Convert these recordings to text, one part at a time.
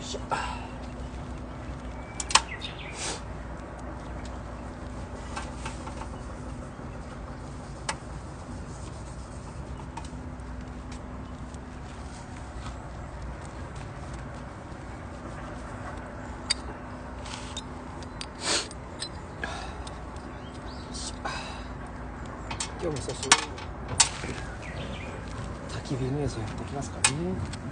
しょ。今日も久しぶりに焚き火の映像やってきますからね。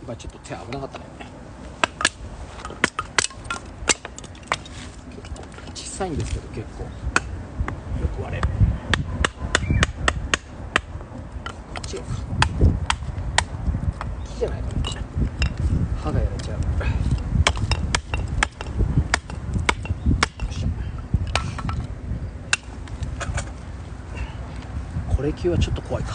今ちょっと手危なかったね。結構小さいんですけど結構よく割れる。こっちよか。木じゃないかな。歯がやれちゃう。これ級はちょっと怖いか。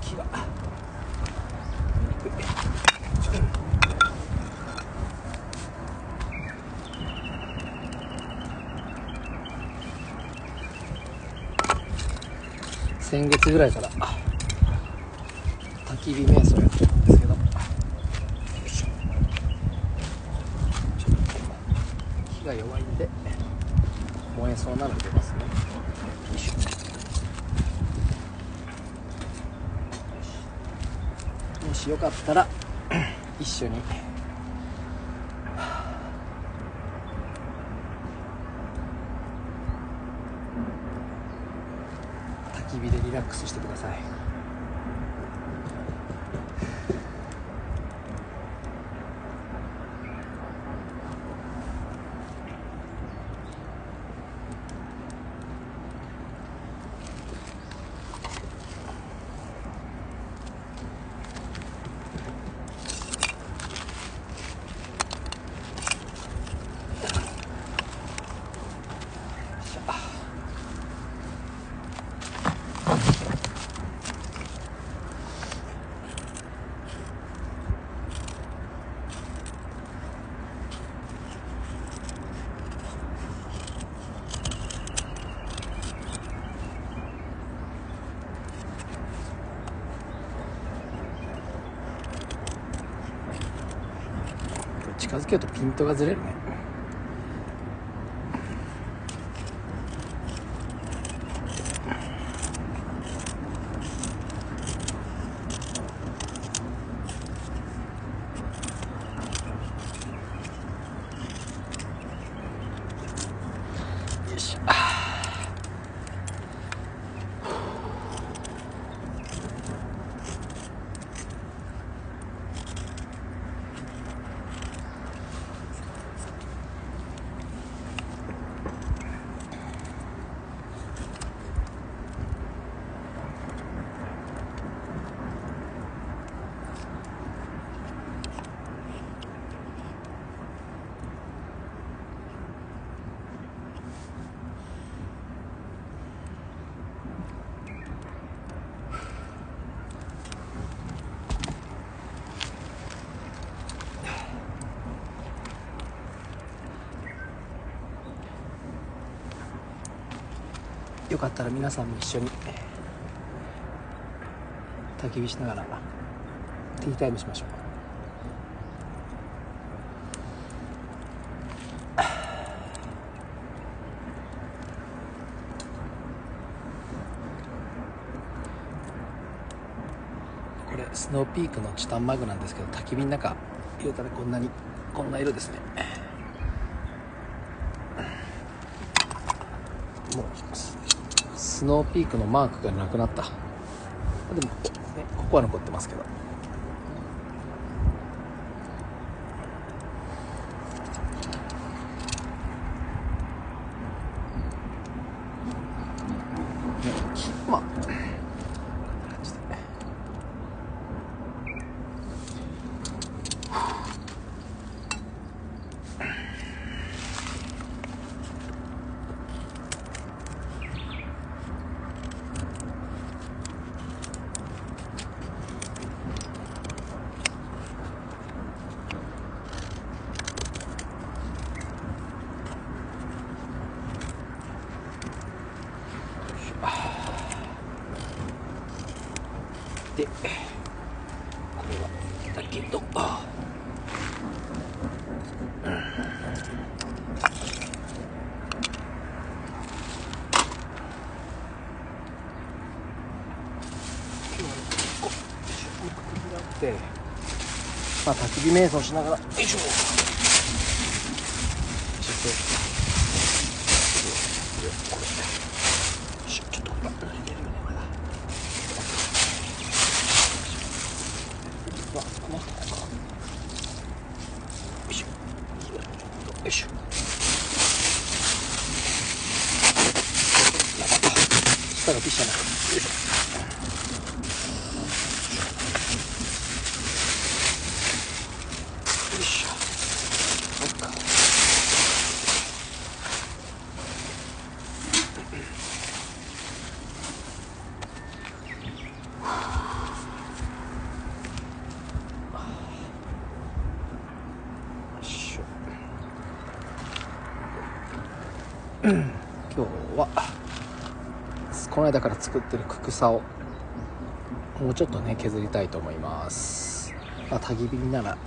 木が先月ぐらいから焚き火瞑想やってるんですけど、よいしょ、ちょっと火が弱いんで燃えそうなので出ますね。よいしょ。もしよかったら一緒に焚き火でリラックスしてください。近づけるとピントがずれるね。よいしょ。よかったら皆さんも一緒に焚き火しながらティータイムしましょう。これスノーピークのチタンマグなんですけど、焚き火の中入れたらこんな色ですね。もうスノーピークのマークがなくなった。でも、ね、ここは残ってますけど、まあこんな感じでで、これはだけど、今日は、焚き火瞑想しながら、よいしょ。ちょっと濡れてるよねまだ。うわ、もっとこうか。よいしょ。よいしょ。下がピッシャな。よいしょ。よいしょ。そっか。今日はこの間から作ってるクサをもうちょっとね削りたいと思います。焚き火見ながらね。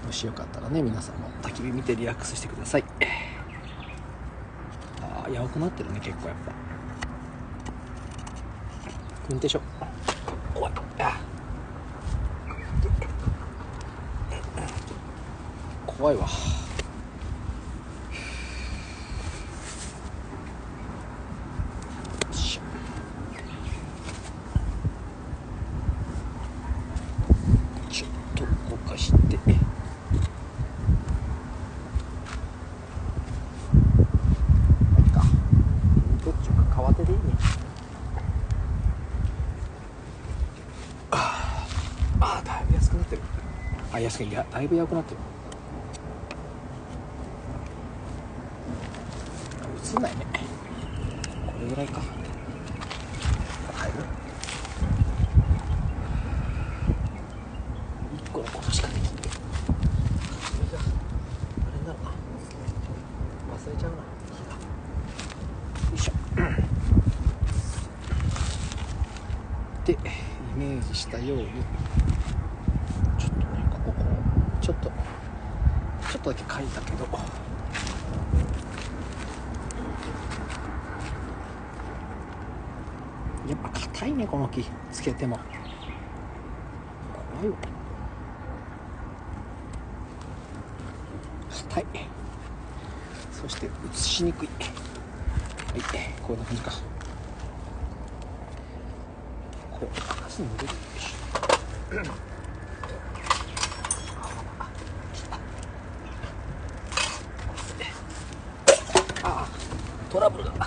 もしよかったらね皆さんも焚き火見てリラックスしてください。やばくなってるね結構やっぱ。運転しよう。怖い。怖いわ。ちょっと動かして、どっちか川手でいいね。だいぶ安くなってる。安く、いやだいぶ安くなってる。映んないね。これぐらいか。入る1個のことしかできん。これがあれなのか忘れちゃうな。よいしょ。でイメージしたようにちょっとねこうちょっとだけ書いたけど、やっぱ硬いねこの木。つけても怖いわ。硬い。そして写しにくい。はい、こんな感じか。こう足に入れる。トラブルがま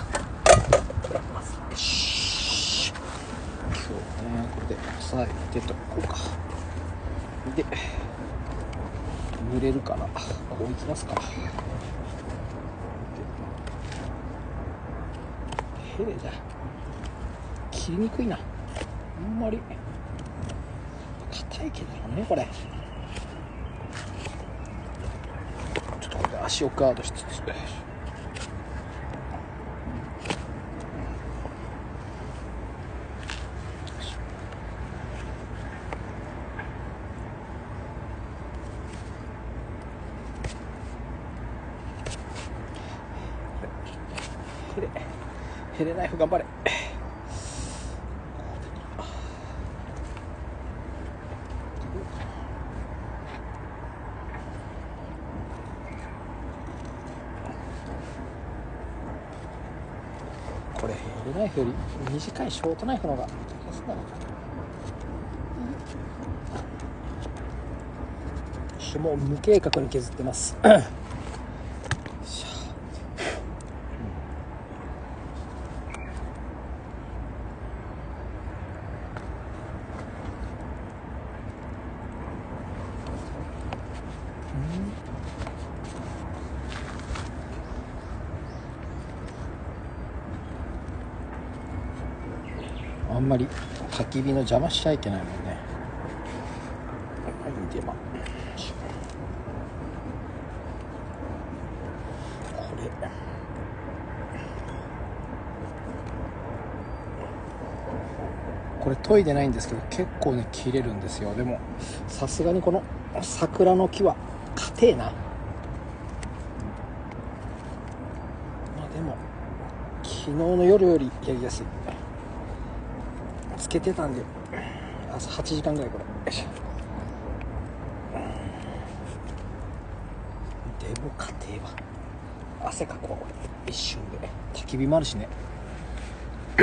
す。よし。今日ねこれで押さえてとこうか。で濡れるからこういきますか。ヘレじゃ切りにくいな。あんまり硬い毛だろうねこれ。ちょっとこれで足をガードしつつ、ヘレナイフ頑張れ。これヘレナイフより短いショートナイフの方が安いんだろう。もう無計画に削ってますあんまり焚き火の邪魔しちゃいけないもんね。はい、でこれ研いでないんですけど結構ね切れるんですよ。でもさすがにこの桜の木は硬えな。でも切昨日の夜よりやりやすい。つけてたんで朝8時間ぐらいこれ。よいしょ。でも家庭は汗かくわこれ一瞬で。焚き火もあるしね。こ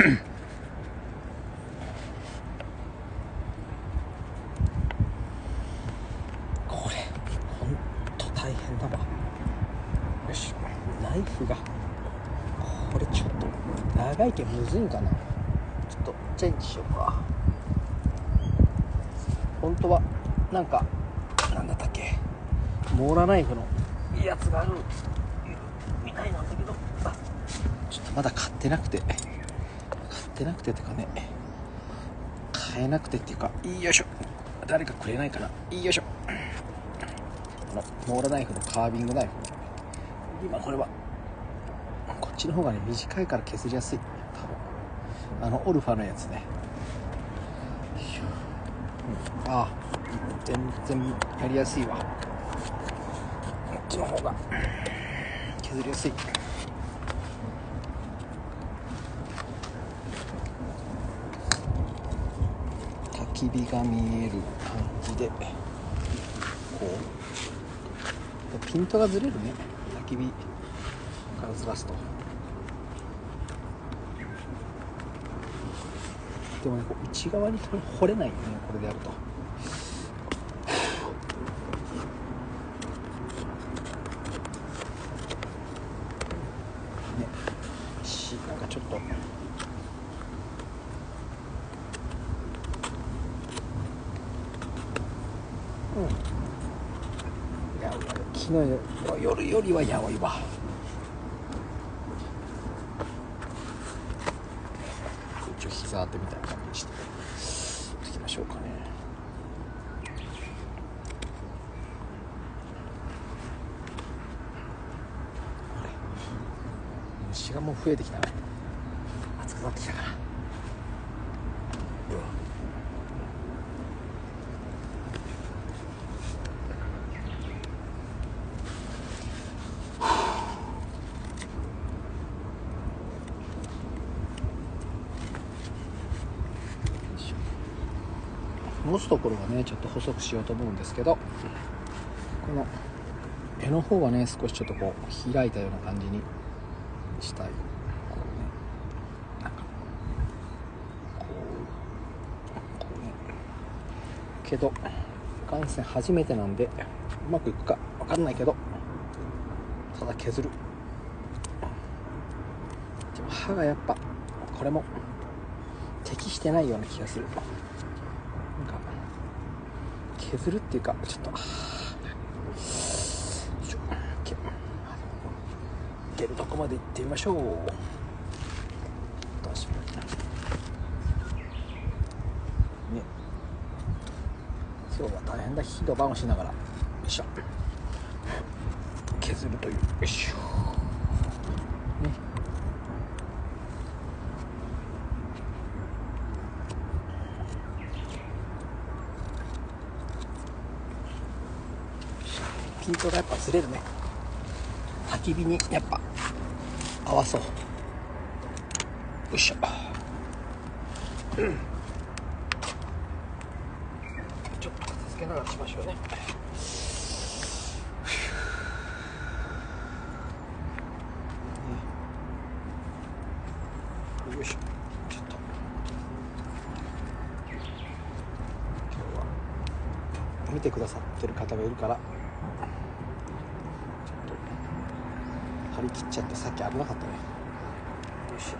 れほんと大変だわ。よし、ナイフがこれちょっと長いけんむずいんかな。ちょっとチェンジしようか。本当はなんかなんだったっけ、モーラナイフのいいやつがあるみたいなんだけど、ちょっとまだ買ってなくてってかね、買えなくてっていうか、よいしょ、誰かくれないかな。よいしょ、モーラナイフのカービングナイフ。今これはこっちの方がね短いから削りやすい。多分オルファのやつね。ああ、全然やりやすいわ。こっちの方が削りやすい。焚き火が見える感じで、こうピントがずれるね。焚き火からずらすと。でもね、こう内側に掘れないよね、これでやると。ね、なんかちょっと昨日の夜よりはやばいわ。一応膝当てみたいな感じにしていきましょうかね。虫がもう増えてきたね。暑くなってきたから。持つところはねちょっと細くしようと思うんですけど、この柄の方はね少しちょっとこう開いたような感じにしたい。こうね、なんかこうね、けど眼線初めてなんでうまくいくか分かんないけど、ただ削る。でも刃がやっぱこれも適してないような気がする。削るっていうかちょっと出るとこまで行ってみましょう。どうしようね。今日は大変だ。一晩をしながらよいしょ削るという。よいしょね。ピントがやっぱずれるね。焚き火にやっぱ合わそう。よいしょ、ちょっと片付けながらしましょうね。よいしょ、ちょっと今日は見てくださってる方がいるから張り切っちゃってさっき危なかったね。よいしょ、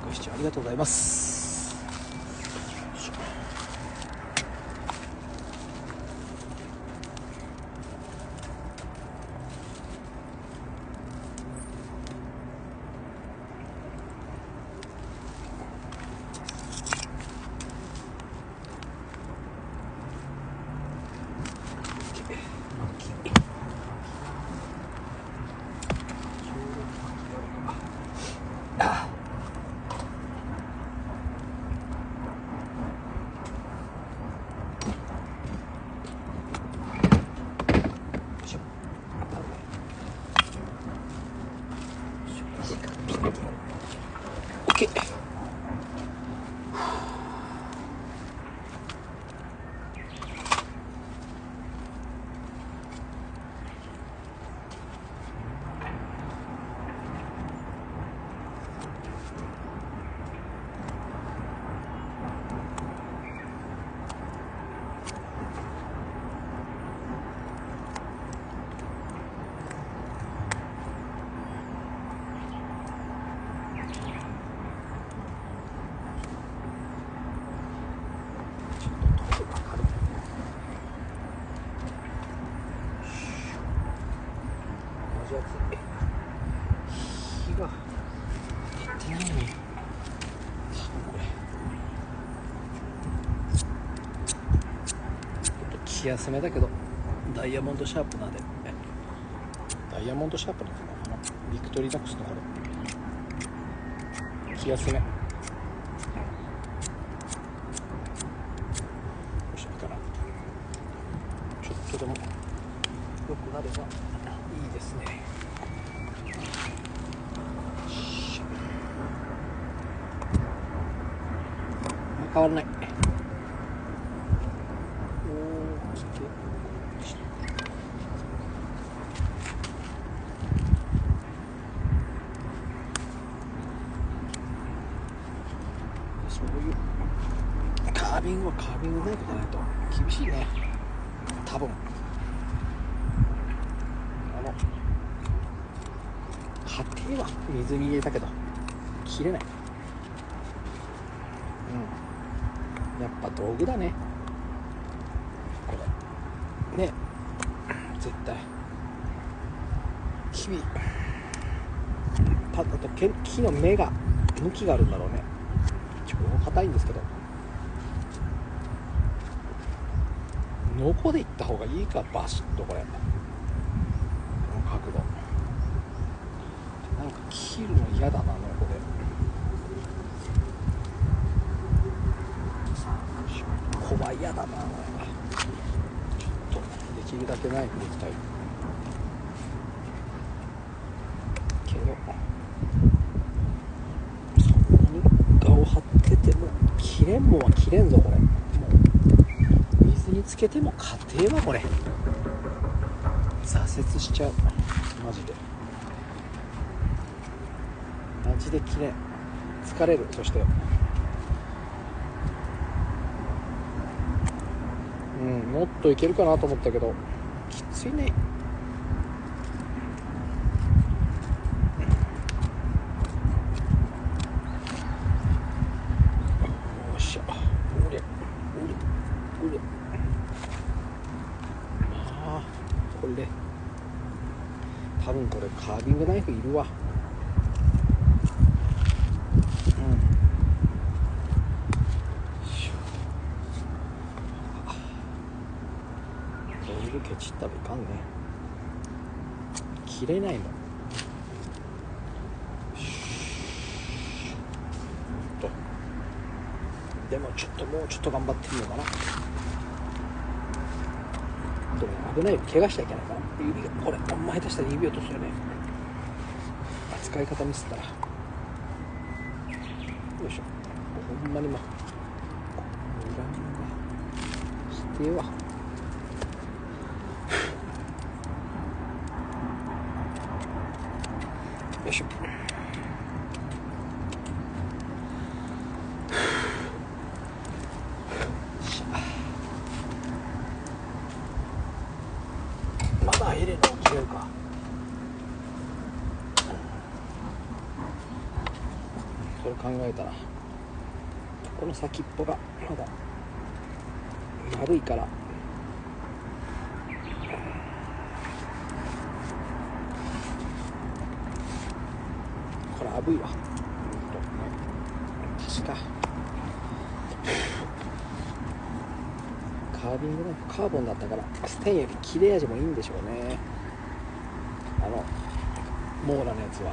ご視聴ありがとうございます。い火が立ってないのに、多分これちょっと気休めだけど、ダイヤモンドシャープナーで、ダイヤモンドシャープナーかな、ビクトリーノックスのこれ気休め、よし、いいかな、ちょっとでも良くなればいいですね。変わらない。おー、来てそういうカービングはカービングナイフじゃないと厳しいね。多分家庭は水に入れたけど切れない。やっぱ道具だねこれね、絶対木の芽が向きがあるんだろうね。超硬いんですけど、ノコでいった方がいいか、バシッとこれ、この角度なんか切るの嫌だな、ノコで。怖い、嫌だな、ちょっとできるだけナイフでいきたいけど、そんなに画を張ってても切れんもんは切れんぞこれ。もう水につけても家庭はこれ挫折しちゃう、マジで切れん、疲れる。そしてもっといけるかなと思ったけどきついね。よっしゃ、うれああ、これ多分これカービングナイフいるわ。ケチったらいかんね、切れないもん。でもちょっともうちょっと頑張ってみようかな。でも危ないよ、怪我しちゃいけないから。指がこれほんま下手したら指落とすよね、扱い方ミスったら。よいしょ、ほんまに裏面がきてえわ。よいしょ、まだ入れるの切れるか。それ考えたらこの先っぽがまだ丸いから、これあぶいわ。確かカービングナイフカーボンだったからステンより切れ味もいいんでしょうね、モーラのやつは。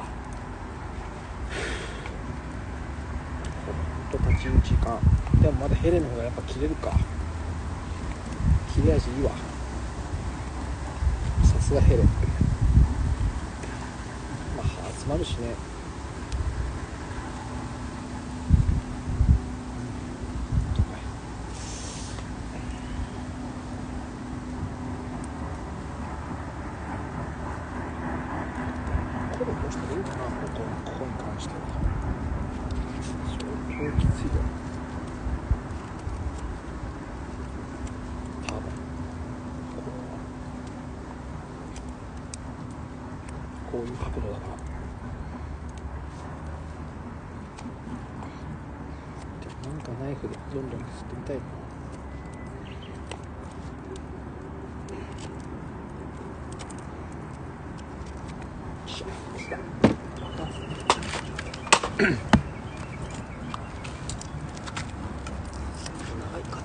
ほんと立ち打ち感でもまだヘレの方がやっぱ切れるか。切れ味いいわ、さすがヘレ。まあ集まるしね。これどうしたらいいかな、ここに関しては相当きついよ多分。こういう角度だから。なんかナイフでどんどん削ってみたいな。しょ。長いかな。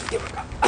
勢いよくかと。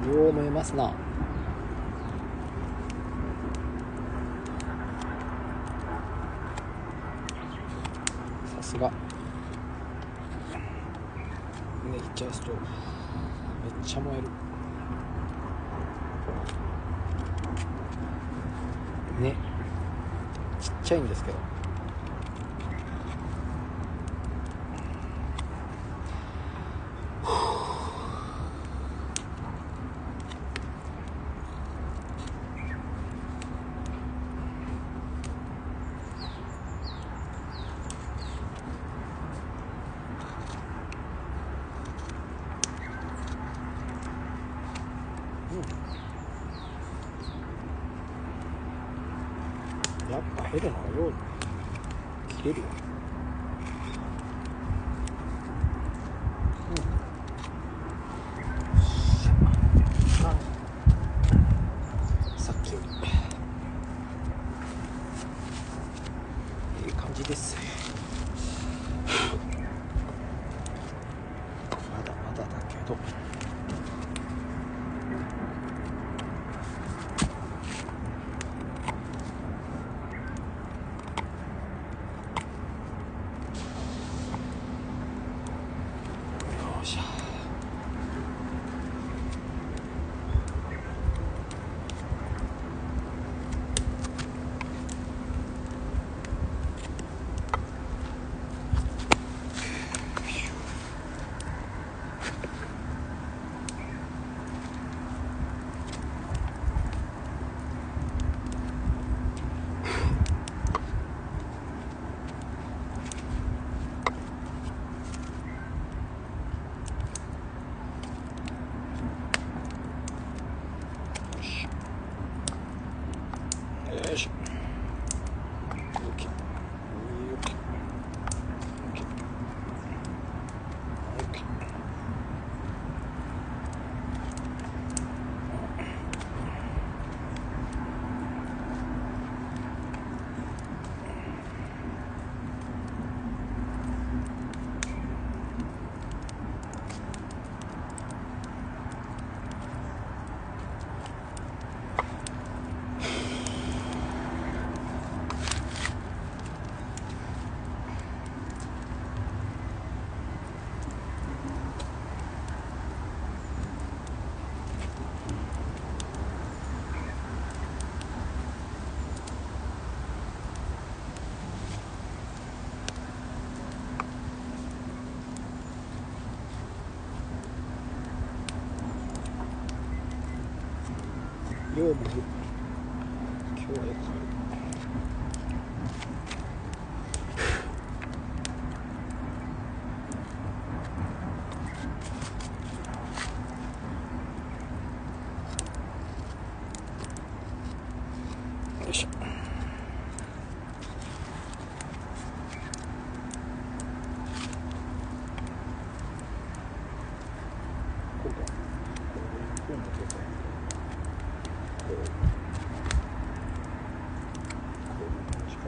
よう燃えますな。さすがネイチャーストーブ、めっちゃ燃えるね。ちっちゃいんですけどやっぱヘルの方がよう切れるよ。さっきよりいい感じです。まだまだだけど量も今日はよくよいしょ。こうか。こう持ってください。こういう感じか。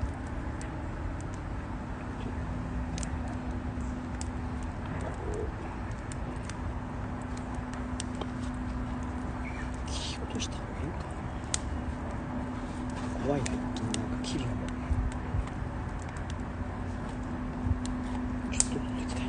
切り落とした方がいいかな。怖いな、一気になんか切るのも。ちょっとずついきたいな。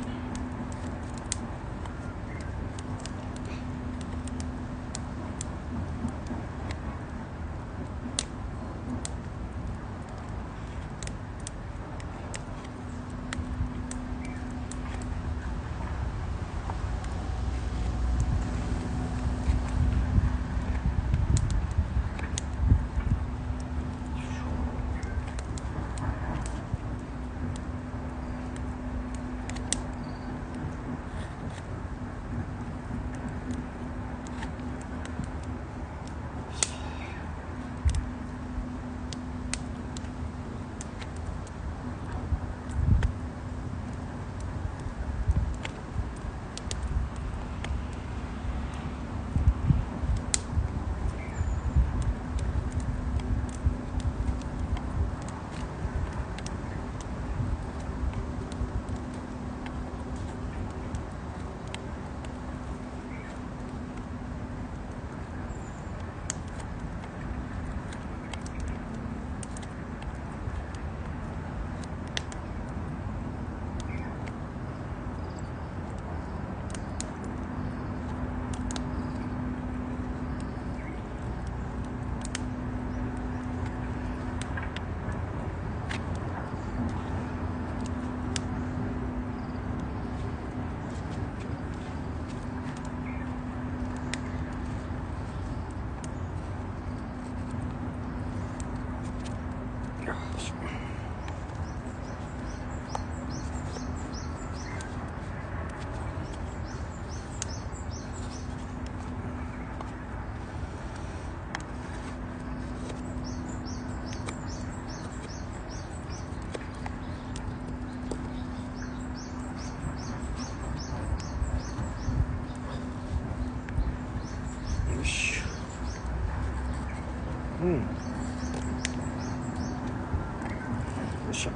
よし。よいしょ。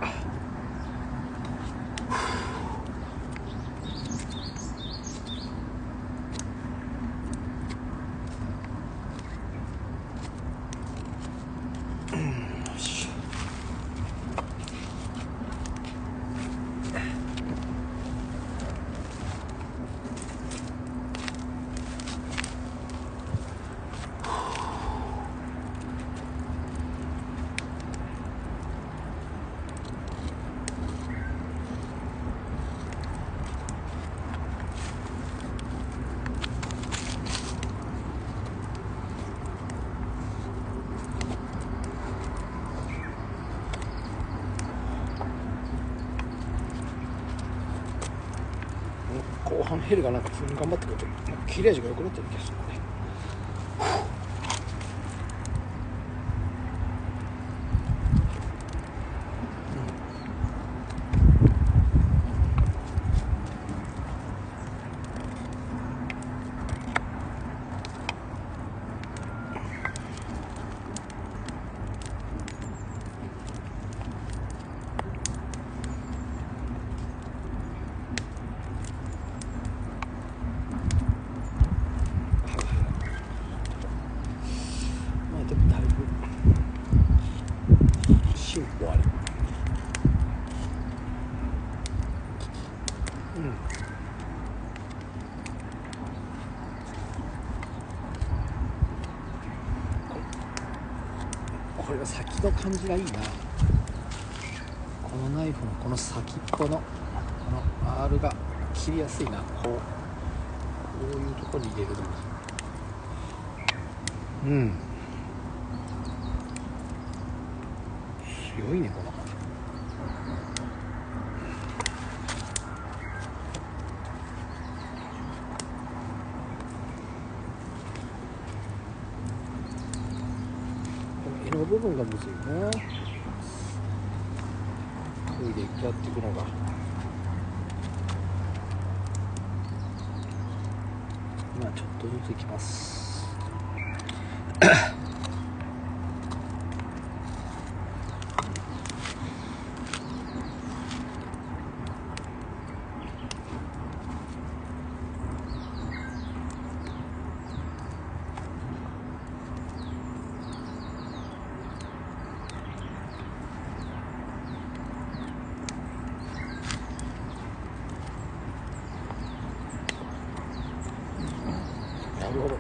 後半ヘルがなんか普通に頑張ってくれて、切れ味が良くなってる気がするね。でもだいぶ進歩ある。これは先の感じがいいな。このナイフのこの先っぽのこの R が切りやすいな。こういうところに入れるのに強いねこの柄の部分がむずいな。トイレやっていくのが。まあちょっとずついきます。なるほど。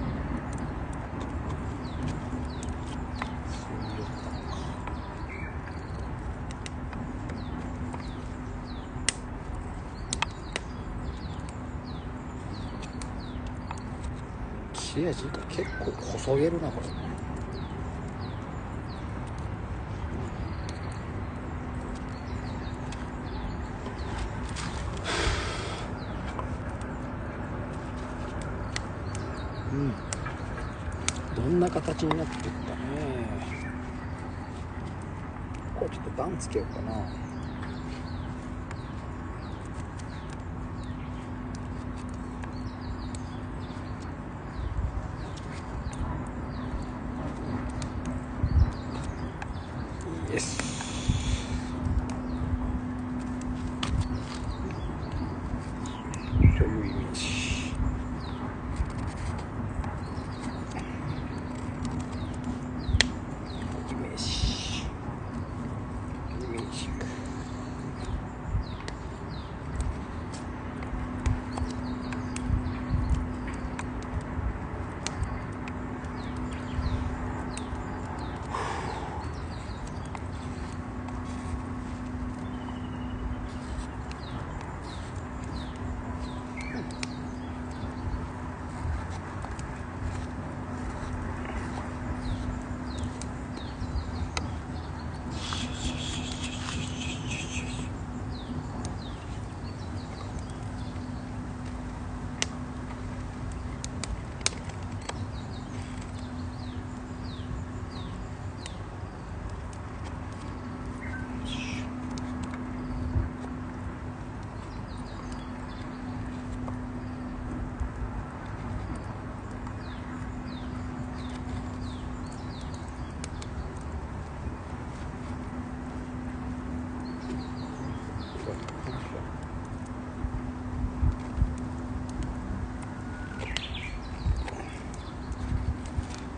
切れ味が結構細げるなこれ。うん。どんな形になっていくかね。これちょっと段つけようかな。イエス。というイメージ。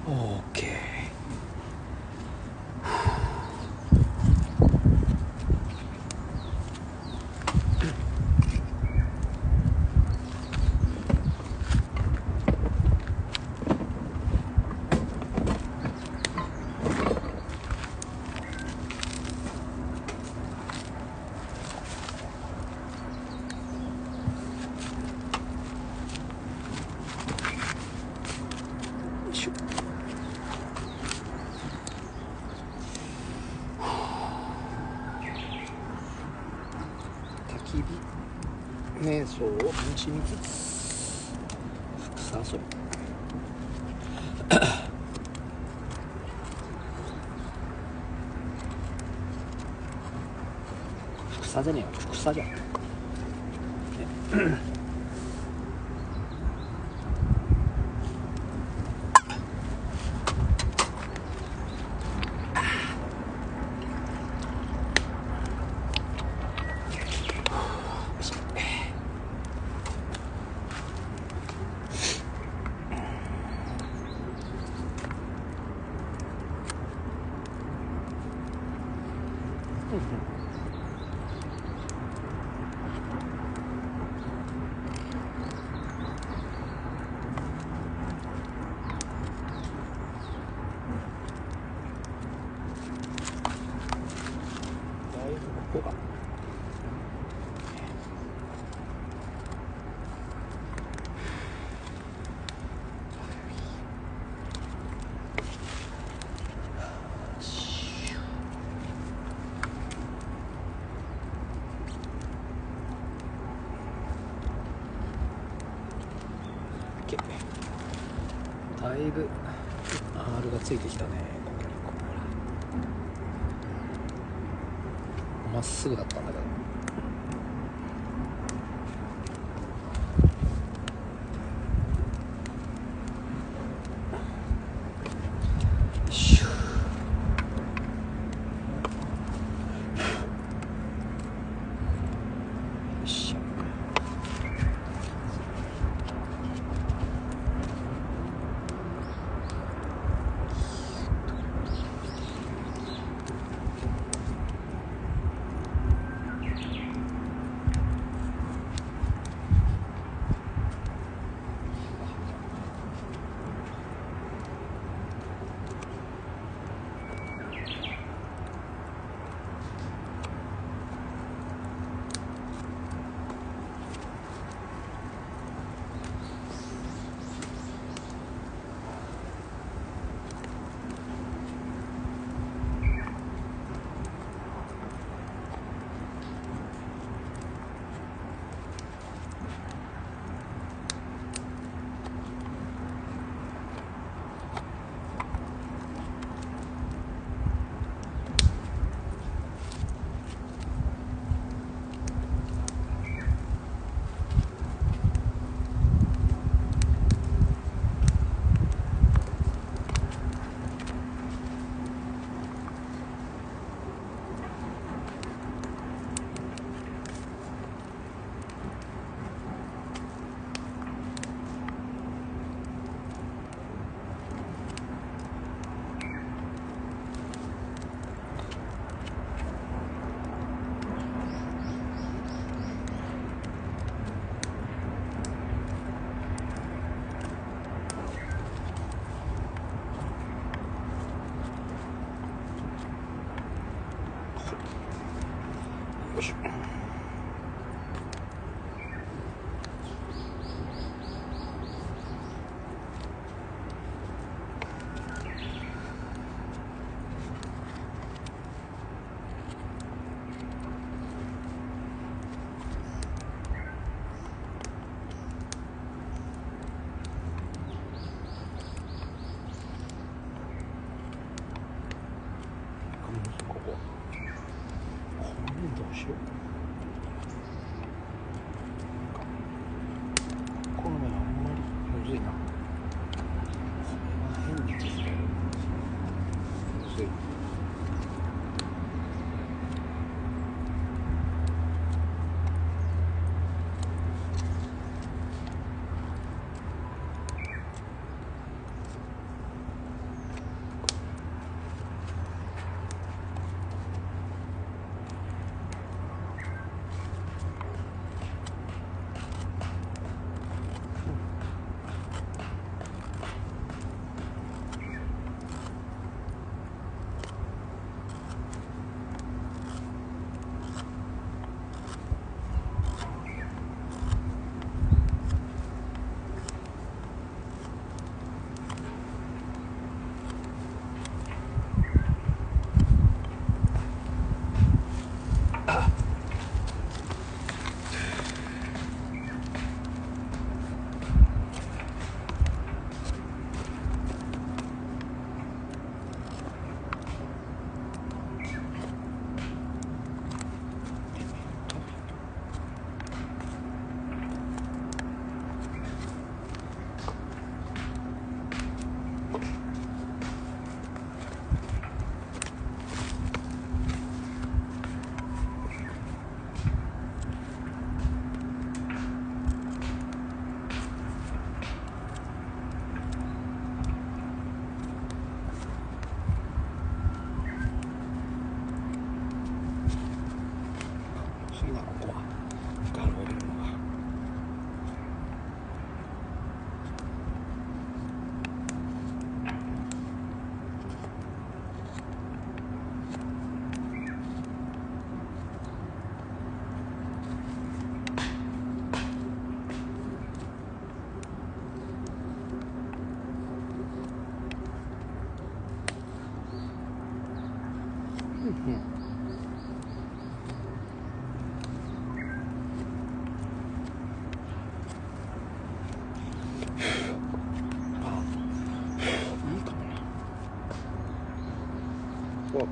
OK。焚き火瞑想を楽しみつつ草遊び草じゃねえよ、草じゃん、ねだいぶ R がついてきたね。ここにまっすぐだったんだけど。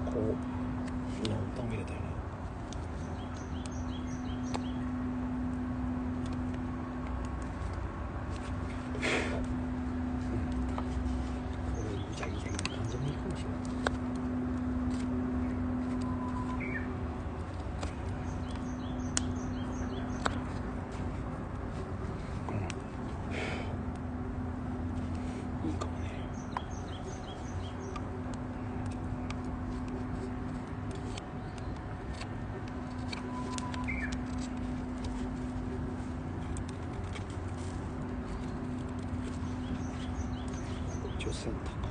こうノートン入れたいね。こういうギザギザギザ感じもいいかもしれない。いいかもね。一応センターか。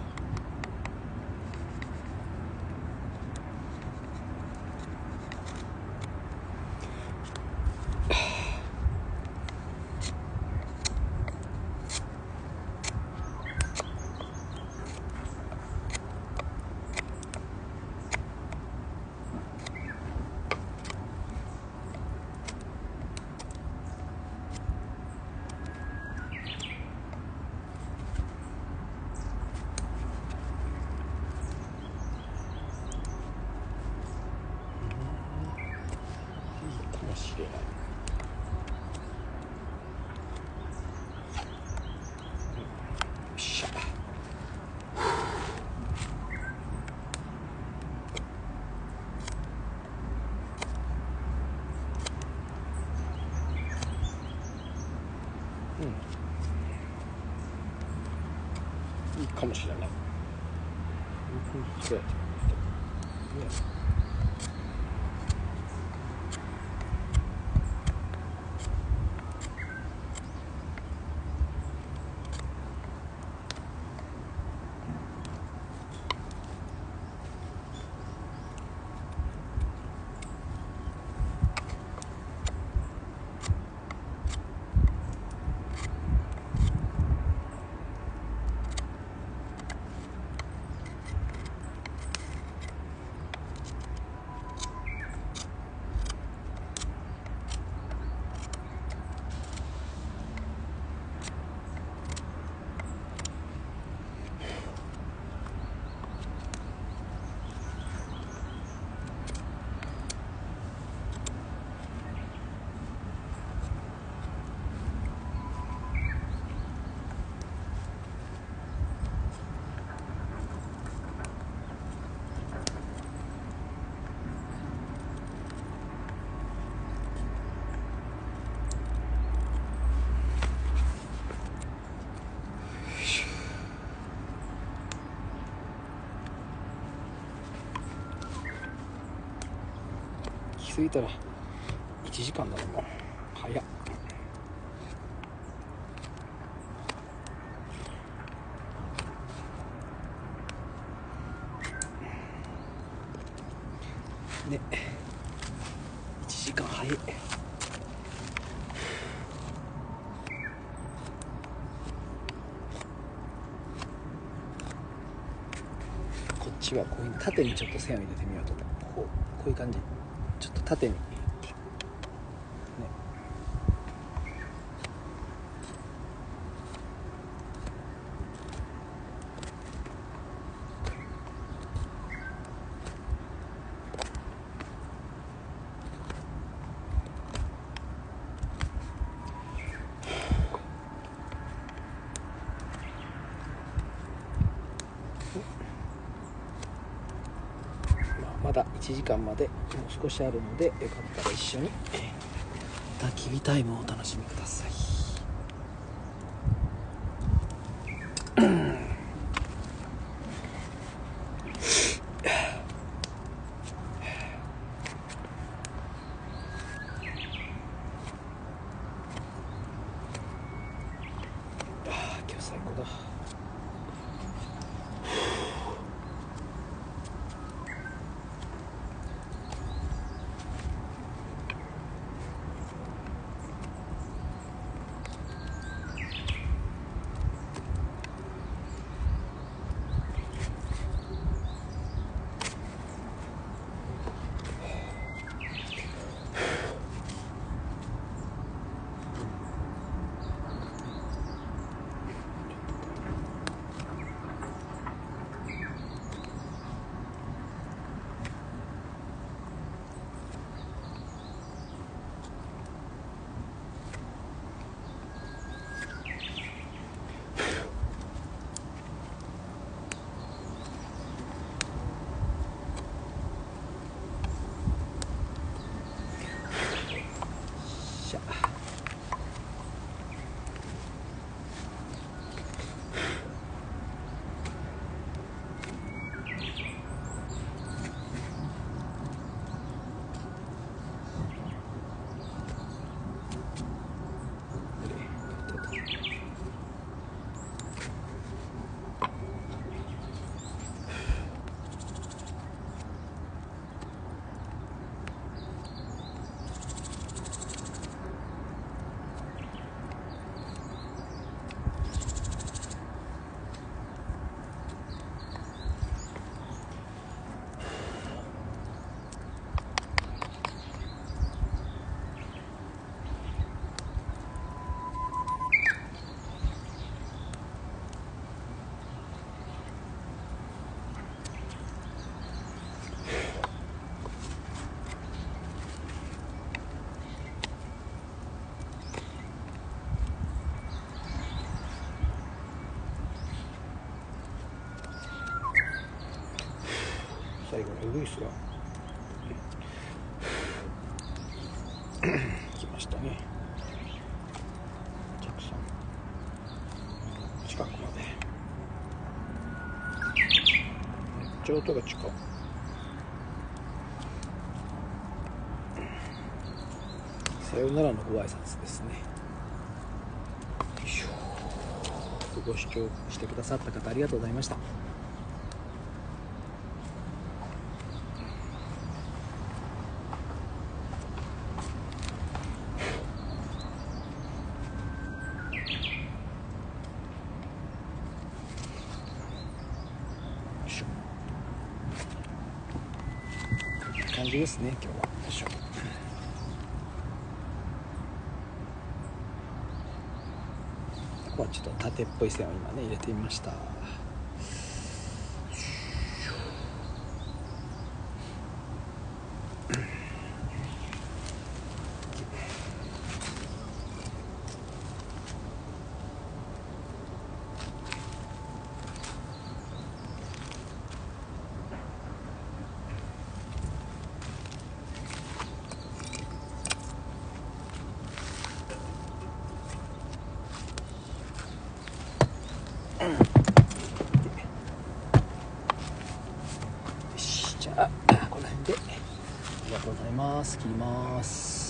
かもしれない。よっしゃ。いいかもしれない。そうやってね。気づいたら1時間だもん。早っ。ね、1時間早い。こっちはこういう縦にちょっと線を入れてみようと思う。こういう感じ。ちょっと縦に。ね。まだ1時間までもう少しあるので、よかったら一緒に焚き火タイムをお楽しみください。今日最高だ。しゃ。最後のウグイスが来ましたね。たくさん近くまでめっちゃ音が近い。さよならのご挨拶ですね。よいしょ。ご視聴してくださった方ありがとうございました。感じですね、今日は。よいしょ。ここはちょっと縦っぽい線を今ね入れてみました。じゃあこの辺でありがとうございます。切ります。